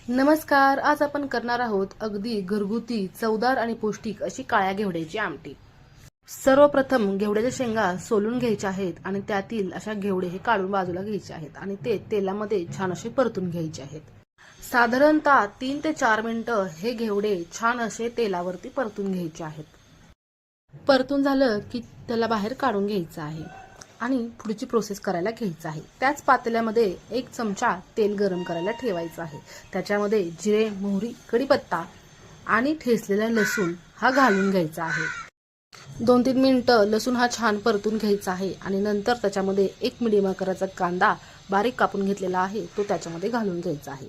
नमस्कार. आज आपण करणार आहोत अगदी घरगुती चवदार आणि पौष्टिक अशी काळ्या घेवड्याची आमटी. सर्वप्रथम घेवड्याच्या शेंगा सोलून घ्यायच्या आहेत आणि त्यातील अशा घेवडे हे काढून बाजूला घ्यायचे आहेत आणि ते तेलामध्ये छान असे परतून घ्यायचे आहेत. साधारणतः 3 ते 4 मिनिटं हे घेवडे छान असे तेलावरती परतून घ्यायचे आहेत. परतून झालं की त्याला बाहेर काढून घ्यायचं आहे आणि पुढची प्रोसेस करायला घ्यायचं आहे. त्याच पातेल्यामध्ये 1 चमचा तेल गरम करायला ठेवायचं आहे. त्याच्यामध्ये जिरे, मोहरी, कढीपत्ता आणि ठेचलेला लसूण हा घालून घ्यायचा आहे. 2-3 मिनिटं लसूण हा छान परतून घ्यायचा आहे आणि नंतर त्याच्यामध्ये 1 मिडियम आकाराचा कांदा बारीक कापून घेतलेला आहे तो त्याच्यामध्ये घालून घ्यायचा आहे.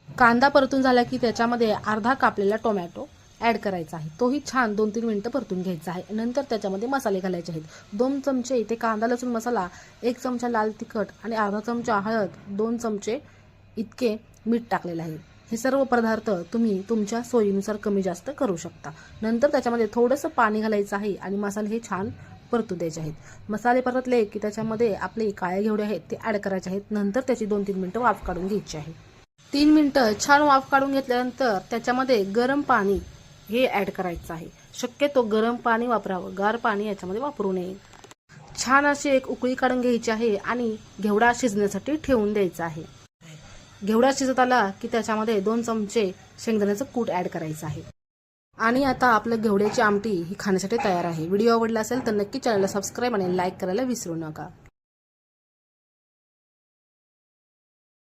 कांदा परतून झाला की त्याच्यामध्ये अर्धा कापलेला टोमॅटो ॲड करायचा आहे. तोही छान 2-3 मिनिटं परतून घ्यायचा आहे. नंतर त्याच्यामध्ये मसाले घालायचे आहेत. 2 चमचे इथे कांदा लसूण मसाला, 1 चमचा लाल तिखट आणि अर्धा चमचा हळद, 2 चमचे इतके मीठ टाकलेलं आहे. हे सर्व पदार्थ तुम्ही तुमच्या सोयीनुसार कमी जास्त करू शकता. नंतर त्याच्यामध्ये थोडंसं पाणी घालायचं आहे आणि मसाले हे छान परतू द्यायचे आहेत. मसाले परतले की त्याच्यामध्ये आपले काळे घेवडे आहेत ते ॲड करायचे आहेत. नंतर त्याची 2-3 मिनिटं वाफ काढून घ्यायची आहे. 3 मिनिटं छान वाफ काढून घेतल्यानंतर त्याच्यामध्ये गरम पाणी हे ॲड करायचं आहे. शक्यतो गरम पाणी वापरावं, गार पाणी याच्यामध्ये वापरू नये. छान अशी एक उकळी काढून घ्यायची आहे आणि घेवडा शिजण्यासाठी ठेवून द्यायचा आहे. घेवडा शिजत आला की त्याच्यामध्ये 2 चमचे शेंगदाण्याचं कूट ॲड करायचं आहे. आणि आता आपलं घेवड्याची आमटी ही खाण्यासाठी तयार आहे. व्हिडिओ आवडला असेल तर नक्की चॅनलला सबस्क्राईब आणि लाईक करायला विसरू नका.